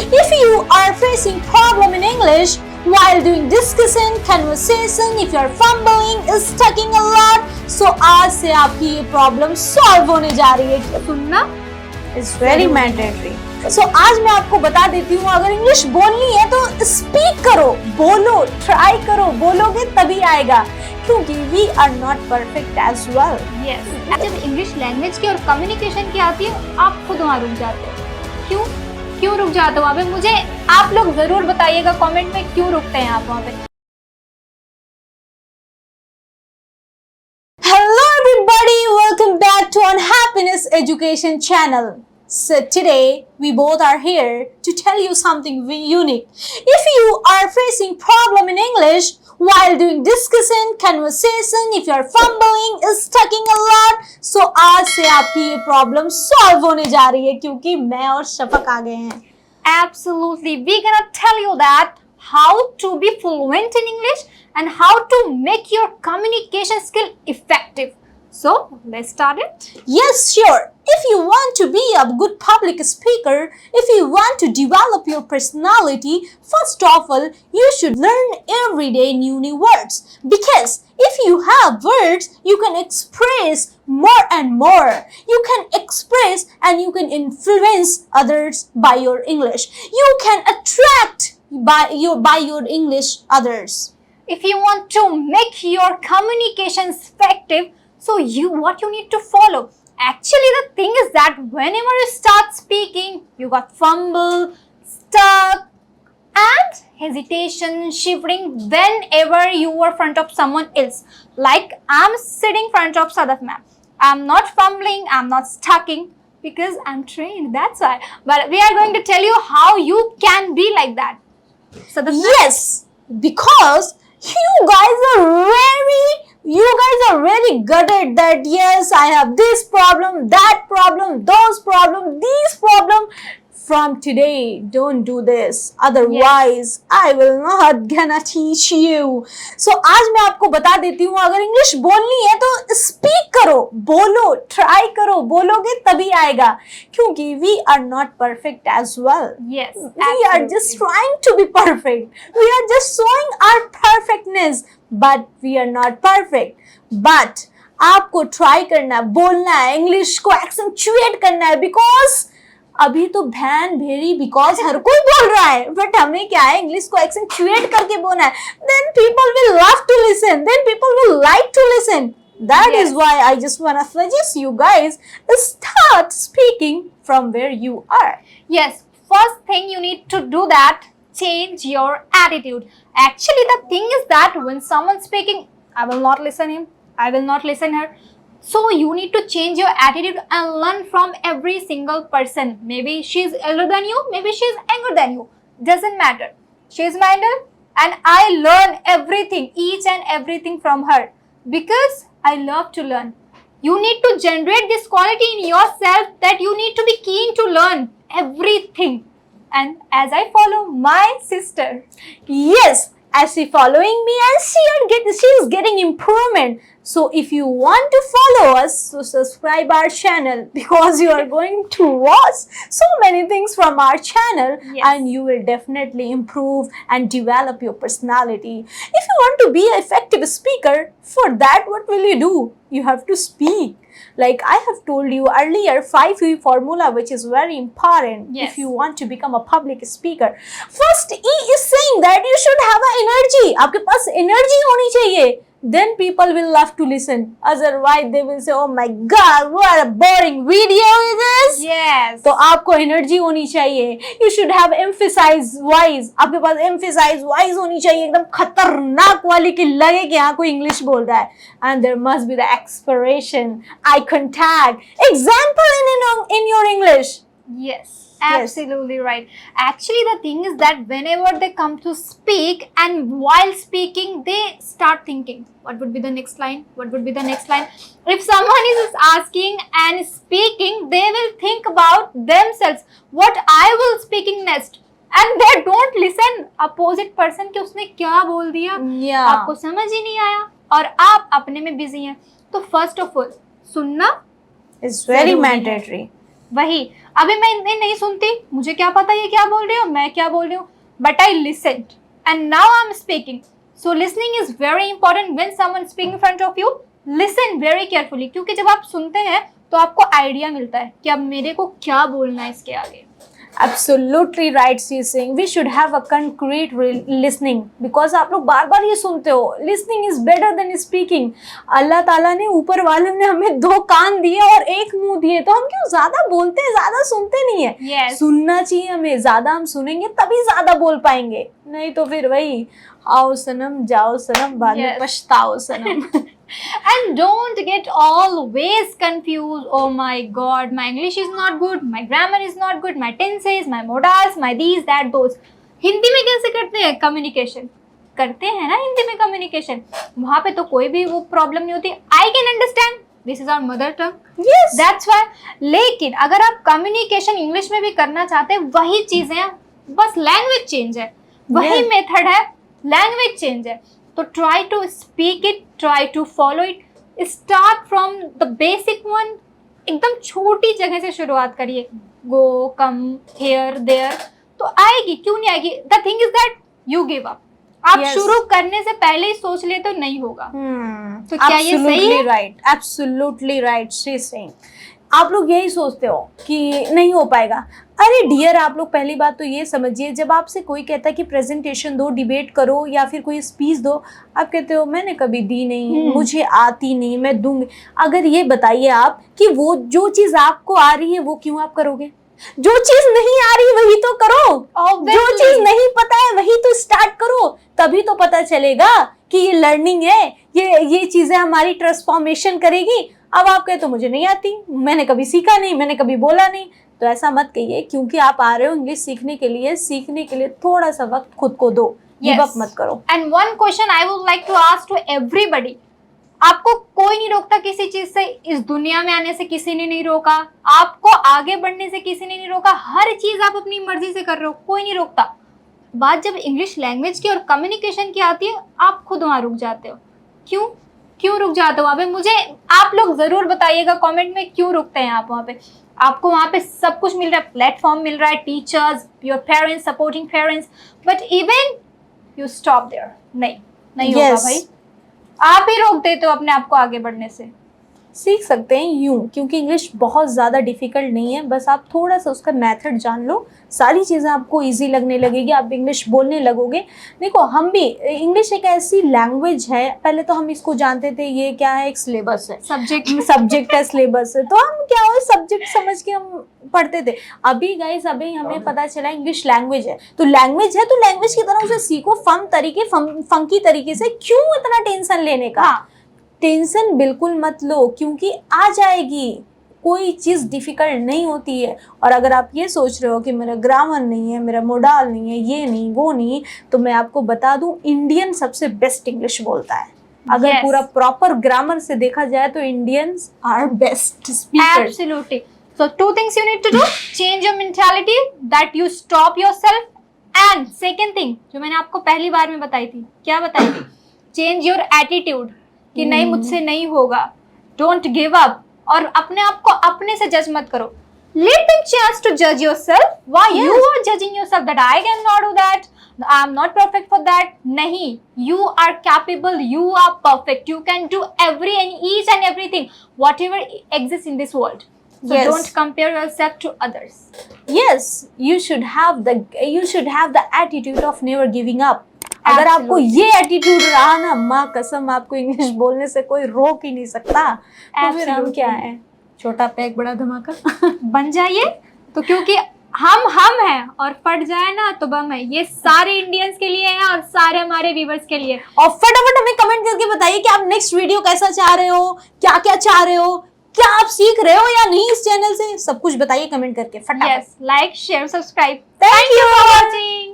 If you are facing problem in English while doing discussion, conversation, if you are fumbling, stucking a lot, so आज से आपकी ये problem solve होने जा रही है। सुनना is very mandatory. So आज मैं आपको बता देती हूँ, अगर इंग्लिश बोलनी है तो स्पीक करो, बोलो, ट्राई करो, बोलोगे तभी आएगा, क्योंकि we are not perfect as well. Yes. जब इंग्लिश लैंग्वेज की और कम्युनिकेशन की आती है, आप खुद वहाँ रुक जाते हो। क्यों रुक जाते हो वहाँ पे? मुझे आप लोग जरूर बताइएगा कमेंट में, क्यों रुकते हैं आप वहाँ पे। Hello everybody, welcome back to Unhappiness Education channel. So today we both are here to tell you something unique. If you are facing problem in English while doing discussion, conversation, if you are fumbling, stucking a lot, so आज से आपकी ये problem solve होने जा रही है, क्योंकि मैं और शफक आ गए हैं। Absolutely, we're gonna tell you that how to be fluent in English and how to make your communication skill effective. So let's start it. Yes, sure. If you want to be a good public speaker, if you want to develop your personality, first of all, you should learn every day new words. Because if you have words, you can express more and more. You can express and you can influence others by your English. You can attract by your English others. If you want to make your communication effective, so what you need to follow. Actually, the thing is that whenever you start speaking, you got fumble, stuck, and hesitation, shivering whenever you are in front of someone else. Like I'm sitting in front of Sadaf ma'am. I'm not fumbling, I'm not stucking because I'm trained, that's why. But we are going to tell you how you can be like that. Sadaf ma'am? Yes, because you guys are very good at that. Yes, I have this problem, that problem, those problem, these problem. From today, don't do this. Otherwise, I will not gonna teach you. So आज मैं आपको बता देती हूँ, अगर English बोलनी है तो स्पीक करो, बोलो, ट्राई करो, बोलोगे तभी आएगा, क्योंकि we are not perfect as well. Yes, we are just trying to be perfect. We are just showing our perfectness, but we are not perfect. But आपको ट्राई करना है, बोलना है, इंग्लिश को एक्सेंचुएट करना है, बिकॉज अभी तो भैन भेड़ी बिकॉज हर कोई बोल रहा है, बट हमें क्या है, इंग्लिश को एक्सेंचुएट करके बोलना है. Then people will love to listen, then people will like to listen. That is why I just wanna suggest you guys start speaking from where you are. Yes, first thing you need to do that, change your attitude. Actually, the thing is that when someone's speaking, I will not listen him, I will not listen her. So you need to change your attitude and learn from every single person. Maybe she's elder than you, maybe she's younger than you. Doesn't matter. She's my elder and I learn everything, each and everything from her. Because I love to learn. You need to generate this quality in yourself that you need to be keen to learn everything. And as I follow my sister. Yes, as she following me and she is getting improvement. So if you want to follow us, so subscribe our channel, because you are going to watch so many things from our channel. Yes. And you will definitely improve and develop your personality. If you want to be an effective speaker, for that what will you do? You have to speak. Like I have told you earlier, 5E formula, which is very important. Yes. If you want to become a public speaker. First E is saying that you should have an energy. आपके पास energy होनी चाहिए. Then people will love to listen. Otherwise, they will say, "Oh my God, what a boring video is this?" Yes. तो आपको energy होनी चाहिए. You should have emphasize wise. आपके पास emphasize wise होनी चाहिए, एकदम खतरनाक वाली कि लगे कि हाँ कोई इंग्लिश बोल रहा है. And there must be the expiration, eye contact, example in your English. Yes. Absolutely right. Actually, the thing is that whenever they come to speak and while speaking, they start thinking, what would be the next line? What would be the next line? If someone is asking and speaking, they will think about themselves, what I will speaking next. And they don't listen opposite person कि उसने क्या बोल दिया, आपको समझ ही नहीं आया और आप अपने में बिजी हैं. तो फर्स्ट ऑफ ऑल सुनना is very mandatory. वही, अभी मैं इन्हें नहीं सुनती, मुझे क्या पता ये क्या बोल रही हो, मैं क्या बोल रही हूँ, but I listen and now I am speaking. So listening is very important when someone speaking in front of you. Listen very carefully, क्योंकि जब आप सुनते हैं तो आपको आइडिया मिलता है कि अब मेरे को क्या बोलना है इसके आगे. Absolutely right, C Singh. We should have a concrete listening because आप लोग बार बार ये सुनते हो, listening is better than speaking. अल्लाह ताला ने, ऊपर वाले ने हमें 2 कान दिए और 1 मुंह दिए, तो हम क्यों ज्यादा बोलते हैं, ज्यादा सुनते नहीं है. Yes. सुनना चाहिए हमें, ज्यादा हम सुनेंगे तभी ज्यादा बोल पाएंगे, नहीं तो फिर वही आओ सनम जाओ सनम, बाद में Yes. पछताओ Sanam. And don't get always confused. Oh my god, my English is not good, my grammar is not good, my tenses, my modals, my these, that, those. Hindi में कैसे करते हैं कम्युनिकेशन? करते हैं ना हिंदी में कम्युनिकेशन, वहाँ पे तो कोई भी वो प्रॉब्लम नहीं होती. I can understand, this is our mother tongue. Yes. That's why. लेकिन अगर आप कम्युनिकेशन इंग्लिश में भी करना चाहते हैं, वही चीज़ें हैं, बस लैंग्वेज चेंज है, वही Yes. मेथड है, लैंग्वेज चेंज है. तो try to speak it, try to follow it, start from the basic one. एकदम छोटी जगह से शुरुआत करिए, गो कम हेयर देयर, तो आएगी, क्यों नहीं आएगी. The thing is that you give up. आप Yes. शुरू करने से पहले ही सोच ले तो नहीं होगा. तो क्या ये सही Absolutely है? right, absolutely right, she is saying. आप लोग यही सोचते हो कि नहीं हो पाएगा. अरे डियर, आप लोग पहली बात तो ये समझिए, जब आपसे कोई कहता है कि प्रेजेंटेशन दो, डिबेट करो या फिर कोई स्पीच दो, आप कहते हो मैंने कभी दी नहीं, मुझे आती नहीं, मैं दूंगी. अगर ये बताइए आप कि वो जो चीज़ आपको आ रही है वो क्यों आप करोगे? जो चीज नहीं आ रही वही तो करो. Obviously. जो चीज नहीं पता है वही तो स्टार्ट करो, तभी तो पता चलेगा कि ये लर्निंग है, ये चीजें हमारी ट्रांसफॉर्मेशन करेगी. अब आप कहे तो मुझे नहीं आती, मैंने कभी सीखा नहीं, मैंने कभी बोला नहीं, तो ऐसा मत कहिए, क्योंकि आप आ रहे हो इंग्लिश सीखने के लिए थोड़ा सा वक्त खुद को दो. गिव अप मत करो. And one question I would like to ask to everybody. आपको कोई नहीं रोकता किसी चीज से, इस दुनिया में आने से किसी ने नहीं रोका, आपको आगे बढ़ने से किसी ने नहीं रोका, हर चीज आप अपनी मर्जी से कर रहे हो, कोई नहीं रोकता. बात जब इंग्लिश लैंग्वेज की और कम्युनिकेशन की आती है, आप खुद वहां रुक जाते हो. क्यों रुक जाते हो वहाँ पे? मुझे आप लोग जरूर बताइएगा कमेंट में, क्यों रुकते हैं आप वहाँ पे. आपको वहाँ पे सब कुछ मिल रहा है, प्लेटफॉर्म मिल रहा है, teachers, your parents, supporting parents, but even you stop there. नहीं होगा भाई, आप ही रोक देते हो अपने आप को आगे बढ़ने से. सीख सकते हैं यूं, क्योंकि इंग्लिश बहुत ज़्यादा डिफ़िकल्ट नहीं है, बस आप थोड़ा सा उसका मेथड जान लो, सारी चीज़ें आपको इजी लगने लगेगी, आप इंग्लिश बोलने लगोगे. देखो, हम भी, इंग्लिश एक ऐसी लैंग्वेज है, पहले तो हम इसको जानते थे ये क्या है, एक सिलेबस है, सब्जेक्ट है, सिलेबस है, तो हम क्या हो सब्जेक्ट समझ के हम पढ़ते थे. अभी गाइस, अभी हमें पता चला इंग्लिश लैंग्वेज है, तो लैंग्वेज है तो लैंग्वेज की तरह उसे सीखो, फंकी तरीके से. क्यों इतना टेंशन लेने का? टेंशन बिल्कुल मत लो, क्योंकि आ जाएगी. कोई चीज़ डिफ़िकल्ट नहीं होती है. और अगर आप ये सोच रहे हो कि मेरा ग्रामर नहीं है, मेरा मोडाल नहीं है, ये नहीं वो नहीं, तो मैं आपको बता दूं, इंडियन सबसे बेस्ट इंग्लिश बोलता है. अगर Yes. पूरा प्रॉपर ग्रामर से देखा जाए तो Indians are best speakers. Absolutely. So 2 things you need to do: change your mentality, that you stop yourself, and second thing जो मैंने आपको पहली बार में बताई थी, क्या बताई थी? Change your attitude, कि नहीं, मुझसे नहीं होगा. Don't give up. और अपने आप को अपने से जज मत करो. Let them chance to judge yourself. Why you are judging yourself that I cannot do that, I am not perfect for that? नहीं, you are capable, you are perfect, you can do each and everything whatever exists in this world. So Yes. don't compare yourself to others. Yes, you should have the attitude of never giving up. अगर आपको ये attitude रहा ना, माँ कसम, आपको English बोलने से कोई रोक ही नहीं सकता. तो फिर हम क्या है, छोटा पैक बड़ा धमाका बन जाइए. तो क्योंकि हम हैं, और फट जाए ना तो बम है. ये सारे इंडियंस के लिए है और सारे हमारे व्यूवर्स के लिए. और फटाफट हमें कमेंट करके बताइए कि आप नेक्स्ट वीडियो कैसा चाह रहे हो, क्या क्या चाह रहे हो, क्या आप सीख रहे हो या नहीं इस चैनल से, सब कुछ बताइए कमेंट करके फटाफट. Yes, like, share, subscribe. Thank you for watching.